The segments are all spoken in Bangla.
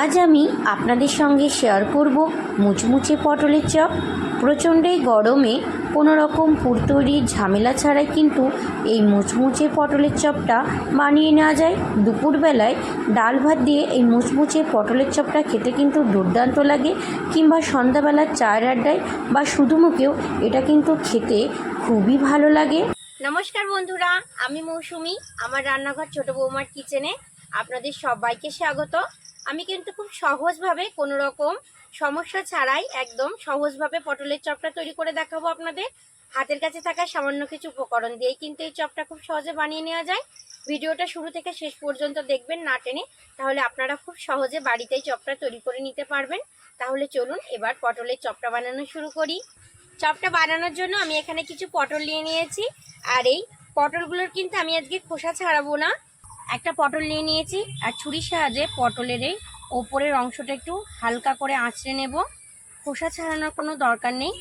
আজ আমি আপনাদের সঙ্গে শেয়ার করব মুচমুচে পটলের চপ। প্রচণ্ড এই গরমে কোনো রকম পুর তৈরির ঝামেলা ছাড়াই কিন্তু এই মুচমুচে পটলের চপটা বানিয়ে নেওয়া যায়। দুপুরবেলায় ডাল ভাত দিয়ে এই মুচমুচে পটলের চপটা খেতে কিন্তু দুর্দান্ত লাগে, কিংবা সন্ধ্যাবেলার চায়ের আড্ডায় বা শুধু মুখেও এটা কিন্তু খেতে খুবই ভালো লাগে। নমস্কার বন্ধুরা, আমি মৌসুমি। আমার রান্নাঘর ছোট বৌমার কিচেনে আপনাদের সবাইকে স্বাগত। আমি কিন্তু খুব সহজভাবে, কোনো রকম সমস্যা ছাড়াই একদম সহজভাবে পটলের চপটা তৈরি করে দেখাবো আপনাদের। হাতের কাছে থাকা সামান্য কিছু উপকরণ দিয়েই কিন্তু এই চপটা খুব সহজে বানিয়ে নেওয়া যায়। ভিডিওটা শুরু থেকে শেষ পর্যন্ত দেখবেন না টেনে, তাহলে আপনারা খুব সহজে বাড়িতেই চপটা তৈরি করে নিতে পারবেন। তাহলে চলুন এবার পটলের চপটা বানানো শুরু করি। চপটা বানানোর জন্য আমি এখানে কিছু পটল নিয়ে নিয়েছি, আর এই পটলগুলোর কিন্তু আমি আজকে খোসা ছাড়াবো না। একটা পটল নিয়ে নিয়েছি, আর ছুরির সাহায্যে পটলের এই ওপরের অংশটা একটু হালকা করে আঁচড়ে নেব। খোসা ছাড়ানোর কোনো দরকার নেই,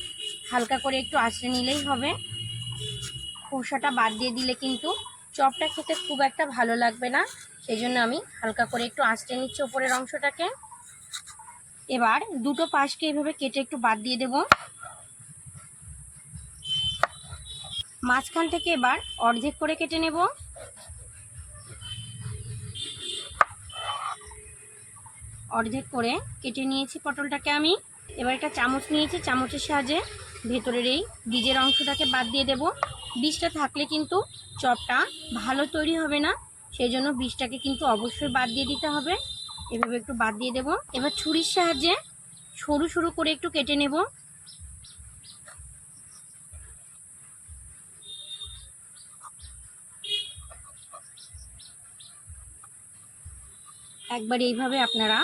হালকা করে একটু আঁচড়ে নিলেই হবে। খোসাটা বাদ দিয়ে দিলে কিন্তু চপটা খেতে খুব একটা ভালো লাগবে না, সেই জন্য আমি হালকা করে একটু আঁচড়ে নিচ্ছি ওপরের অংশটাকে। এবার দুটো পাশকে এইভাবে কেটে একটু বাদ দিয়ে দেব। মাঝখান থেকে এবার অর্ধেক করে কেটে নেব। অর্ধেক করে কেটে নিয়েছি পটলটাকে আমি। এবার একটা চামচ নিয়েছি, চামচের সাহায্যে ভেতরের এই বীজের অংশটাকে বাদ দিয়ে দেব। বীজটা থাকলে কিন্তু চপটা ভালো তৈরি হবে না, সেই জন্য বীজটাকে কিন্তু অবশ্যই বাদ দিয়ে দিতে হবে। এভাবে একটু বাদ দিয়ে দেব। এবার ছুরির সাহায্যে সরু সরু করে একটু কেটে নেব। একবার এইভাবে আপনারা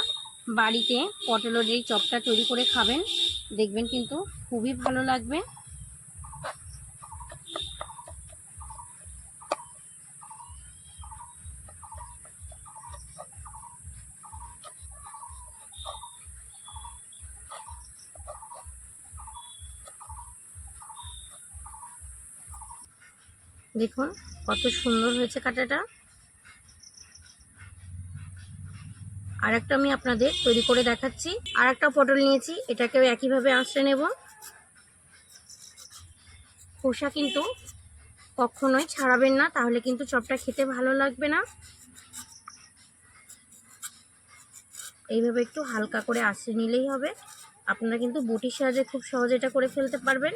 বাড়িতে পটলের এই চপটা তৈরি করে খাবেন, দেখবেন কিন্তু খুবই ভালো লাগবে। দেখুন কত সুন্দর হয়েছে কাটাটা। আর একটা আমি আপনাদের তৈরি করে দেখাচ্ছি। আর একটা পটল নিয়েছি, এটাকেও একইভাবে আঁচড়ে নেব। খোসা কিন্তু কখনোই ছাড়াবেন না, তাহলে কিন্তু চপটা খেতে ভালো লাগবে না। এইভাবে একটু হালকা করে আঁচড়ে নিলেই হবে। আপনারা কিন্তু বটির সাহায্যে খুব সহজে এটা করে ফেলতে পারবেন।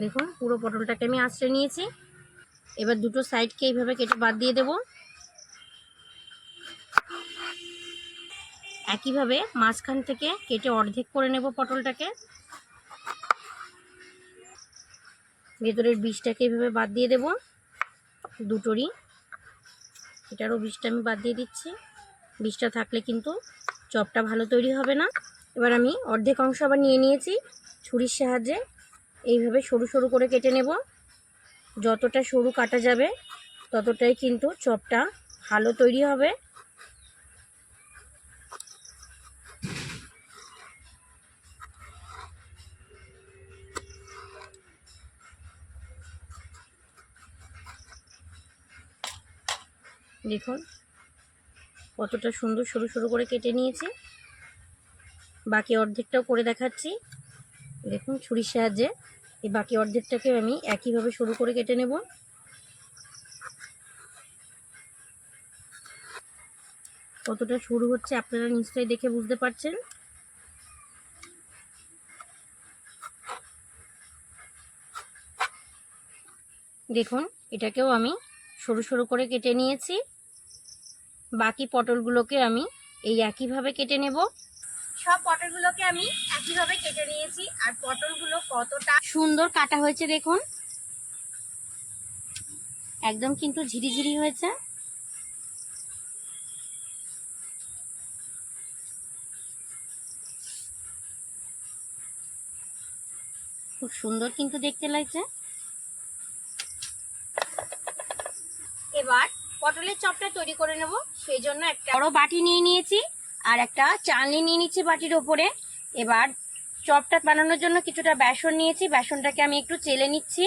দেখুন পুরো পটলটাকে আমি আঁচড়ে নিয়েছি। এবার দুটো সাইডকে এইভাবে কেটে বাদ দিয়ে দেব। একইভাবে মাঝখান থেকে কেটে অর্ধেক করে নেব পটলটাকে। ভেতরের বীজটাকে এইভাবে বাদ দিয়ে দেব দুটোরই। এটারও বীজটা আমি বাদ দিয়ে দিচ্ছি। বীজটা থাকলে কিন্তু চপটা ভালো তৈরি হবে না। এবার আমি অর্ধেক অংশ আবার নিয়ে নিয়েছি, ছুরির সাহায্যে এইভাবে সরু সরু করে কেটে নেব। যতটা সরু কাটা যাবে ততটাই কিন্তু চপটা ভালো তৈরি হবে। দেখুন কতটা সুন্দর সরু সরু করে কেটে নিয়েছি। বাকি অর্ধেকটাও করে দেখাচ্ছি। দেখুন ছুরির সাহায্যে এই বাকি অর্ধেকটাকে আমি একইভাবে সরু করে কেটে নেব। কতটা সরু হচ্ছে আপনারা নিশ্চয়ই দেখে বুঝতে পারছেন। দেখুন এটাকেও আমি সরু সরু করে কেটে নিয়েছি। বাকি পটলগুলোকে আমি এই একইভাবে কেটে নেব। সব পটলগুলোকে আমি একইভাবে কেটে নিয়েছি, আর পটলগুলো কতটা সুন্দর কাটা হয়েছে দেখুন, একদম কিন্তু ঝিরিঝিরি হয়েছে। খুব সুন্দর কিন্তু দেখতে লাগছে। এবার পটলের চপটা তৈরি করে নেব, সেই জন্য একটা বড় বাটি নিয়ে নিয়েছি, আর একটা চালনি নিয়ে নিচ্ছি বাটির ওপরে। এবার চপটা বানানোর জন্য কিছুটা বেসন নিয়েছি, বেসনটাকে আমি একটু চেলে নিচ্ছি,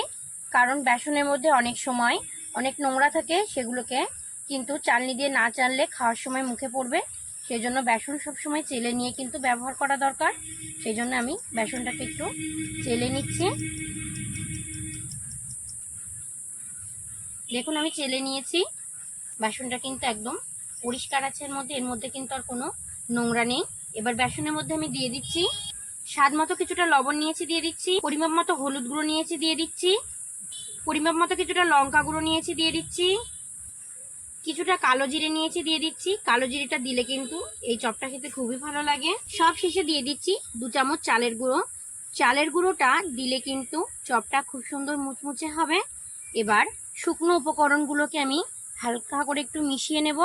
কারণ বেসনের মধ্যে অনেক সময় অনেক নোংরা থাকে, সেগুলোকে কিন্তু চালনি দিয়ে না চাললে খাওয়ার সময় মুখে পড়বে। সেই জন্য বেসন সবসময় চেলে নিয়ে কিন্তু ব্যবহার করা দরকার। সেই জন্য আমি বেসনটাকে একটু চেলে নিচ্ছি। দেখুন আমি চেলে নিয়েছি, বেসনটা কিন্তু একদম পরিষ্কার আছে এর মধ্যে কিন্তু আর কোনো নোংরা নেই। এবার বেসনের মধ্যে আমি দিয়ে দিচ্ছি স্বাদ মতো কিছুটা লবণ নিয়েছি, দিয়ে দিচ্ছি পরিমাপ মতো হলুদ গুঁড়ো নিয়েছি, দিয়ে দিচ্ছি পরিমাপ মতো কিছুটা লঙ্কা গুঁড়ো নিয়েছি, দিয়ে দিচ্ছি কিছুটা কালো জিরে নিয়েছি, দিয়ে দিচ্ছি। কালো জিরেটা দিলে কিন্তু এই চপটা খেতে খুবই ভালো লাগে। সব শেষে দিয়ে দিচ্ছি 2 চামচ চালের গুঁড়ো। চালের গুঁড়োটা দিলে কিন্তু চপটা খুব সুন্দর মুচমুচে হবে। এবার শুকনো উপকরণগুলোকে আমি হালকা করে একটু মিশিয়ে নেব।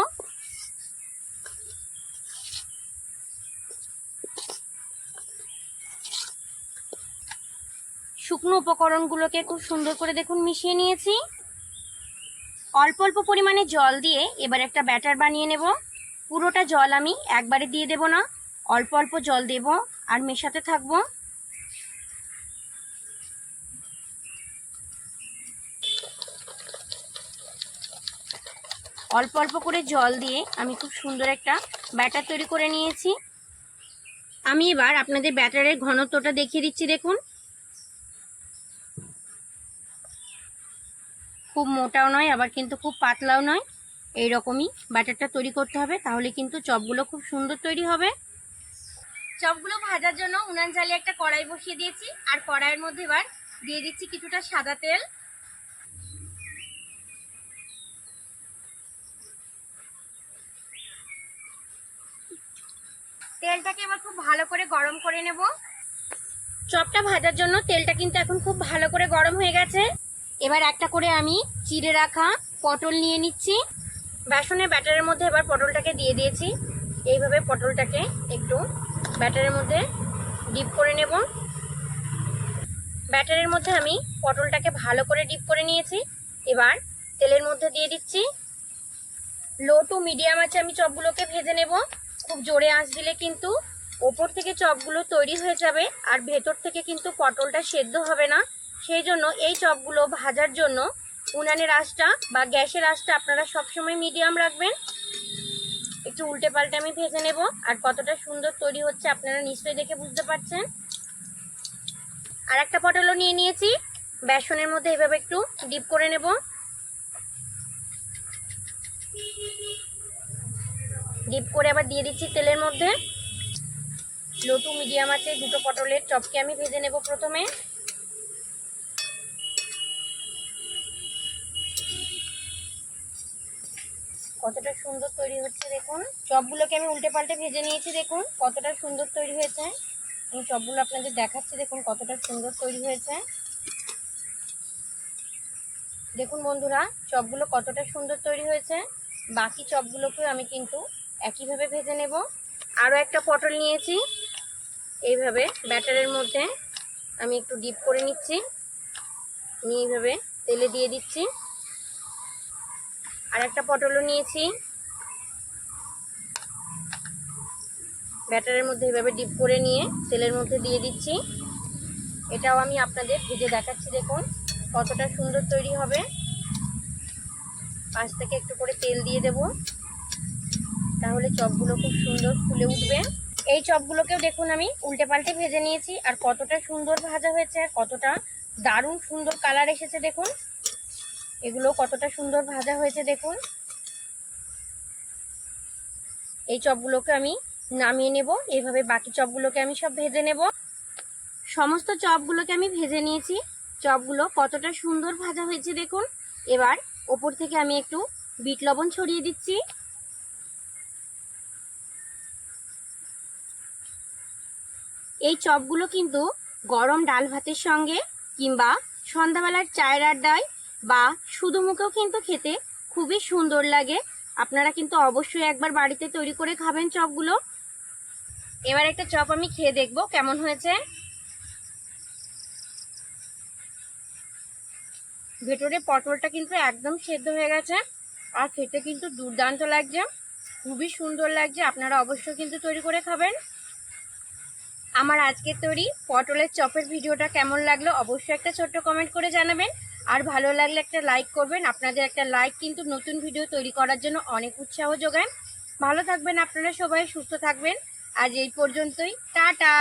শুকনো উপকরণগুলোকে খুব সুন্দর করে দেখুন মিশিয়ে নিয়েছি। অল্প অল্প পরিমাণে জল দিয়ে এবার একটা ব্যাটার বানিয়ে নেব। পুরোটা জল আমি একবারে দিয়ে দেব না, অল্প অল্প জল দেব আর মেশাতে থাকবো। অল্প অল্প করে জল দিয়ে আমি খুব সুন্দর একটা ব্যাটার তৈরি করে নিয়েছি। আমি এবার আপনাদের ব্যাটারের ঘনত্বটা দেখিয়ে দিচ্ছি। দেখুন খুব মোটাও নয়, আবার কিন্তু খুব পাতলাও নয়, এইরকমই ব্যাটারটা তৈরি করতে হবে, তাহলে কিন্তু চপগুলো খুব সুন্দর তৈরি হবে। চপগুলো ভাজার জন্য উনান জ্বালিয়ে একটা কড়াই বসিয়ে দিয়েছি, আর কড়াইয়ের মধ্যে এবার দিয়ে দিচ্ছি কিছুটা সাদা তেল। তেলটাকে এবার খুব ভালো করে গরম করে নেব। চপটা ভাজার জন্য তেলটা কিন্তু এখন খুব ভালো করে গরম হয়ে গেছে। এবার একটা করে আমি চিড়ে রাখা পটল নিয়ে নিচ্ছি। বেসনের ব্যাটারের মধ্যে এবার পটলটাকে দিয়ে দিয়েছি। এইভাবে পটলটাকে একটু ব্যাটারের মধ্যে ডিপ করে নেব। ব্যাটারের মধ্যে আমি পটলটাকে ভালো করে ডিপ করে নিয়েছি। এবার তেলের মধ্যে দিয়ে দিচ্ছি। লো টু মিডিয়াম আছে আমি চপগুলোকে ভেজে নেব। খুব জোরে আঁচ দিলে কিন্তু ওপর থেকে চপগুলো তৈরি হয়ে যাবে আর ভেতর থেকে কিন্তু পটলটা সেদ্ধ হবে না। সেই জন্য এই চপগুলো ভাজার জন্য উনানের আঁচটা বা গ্যাসের আঁচটা আপনারা সবসময় মিডিয়াম রাখবেন। একটু উল্টে পাল্টে আমি ভেজে নেব। আর কতটা সুন্দর তৈরি হচ্ছে আপনারা নিশ্চয়ই দেখে বুঝতে পারছেন। আর একটা পটলও নিয়ে নিয়েছি, বেসনের মধ্যে এইভাবে একটু ডিপ করে নেব। ডিপ করে আবার দিয়ে দিচ্ছি তেলের মধ্যে। লো টু মিডিয়াম আছে দুটো পটলের চপকে আমি ভেজে নেব প্রথমে। কতটা সুন্দর তৈরি হচ্ছে দেখুন। চপগুলোকে আমি উল্টে পাল্টে ভেজে নিয়েছি, দেখুন কতটা সুন্দর তৈরি হয়েছে। আমি চপগুলো আপনাদের দেখাচ্ছি, দেখুন কতটা সুন্দর তৈরি হয়েছে। দেখুন বন্ধুরা চপগুলো কতটা সুন্দর তৈরি হয়েছে। বাকি চপগুলোকেও আমি কিন্তু একইভাবে ভেজে নেব। আরও একটা পটল নিয়েছি, এইভাবে ব্যাটারের মধ্যে আমি একটু ডিপ করে নিচ্ছি, নিয়ে এইভাবে তেলে দিয়ে দিচ্ছি। আর একটা পটলও নিয়েছি, ব্যাটারের মধ্যে এইভাবে ডিপ করে নিয়ে তেলের মধ্যে দিয়ে দিচ্ছি। এটাও আমি আপনাদের ভেজে দেখাচ্ছি, দেখুন কতটা সুন্দর তৈরি হবে। পাশ থেকে একটু করে তেল দিয়ে দেব, তাহলে চপগুলো খুব সুন্দর ফুলে উঠবে। এই চপগুলোকেও দেখুন আমি উল্টে পাল্টে ভেজে নিয়েছি, আর কতটা সুন্দর ভাজা হয়েছে, আর কতটা দারুণ সুন্দর কালার এসেছে। দেখুন এগুলো কতটা সুন্দর ভাজা হয়েছে দেখুন। এই চপগুলোকে আমি নামিয়ে নেব। এইভাবে বাকি চপগুলোকে আমি সব ভেজে নেব। সমস্ত চপগুলোকে আমি ভেজে নিয়েছি। চপগুলো কতটা সুন্দর ভাজা হয়েছে দেখুন। এবার ওপর থেকে আমি একটু বিট লবণ ছড়িয়ে দিচ্ছি। এই চপগুলো কিন্তু গরম ডাল ভাতের সঙ্গে কিংবা সন্ধ্যাবেলার চায়ের আড্ডায় বা শুধু মুখেও কিন্তু খেতে খুবই সুন্দর লাগে। আপনারা কিন্তু অবশ্যই একবার বাড়িতে তৈরি করে খাবেন চপগুলো। এবার একটা চপ আমি খেয়ে দেখব কেমন হয়েছে। ভেতরে পটলটা কিন্তু একদম সেদ্ধ হয়ে গেছে, আর খেতে কিন্তু দুর্দান্ত লাগছে, খুবই সুন্দর লাগছে। আপনারা অবশ্যই কিন্তু তৈরি করে খাবেন। আমার আজকের তৈরি পটলের চপের ভিডিওটা কেমন লাগলো অবশ্যই একটা ছোট্ট কমেন্ট করে জানাবেন। আর ভালো লাগলে একটা লাইক করবেন। আপনাদের একটা লাইক কিন্তু নতুন ভিডিও তৈরি করার জন্য অনেক উৎসাহ যোগায়। ভালো থাকবেন আপনারা সবাই, সুস্থ থাকবেন। আজ এই পর্যন্তই, টাটা।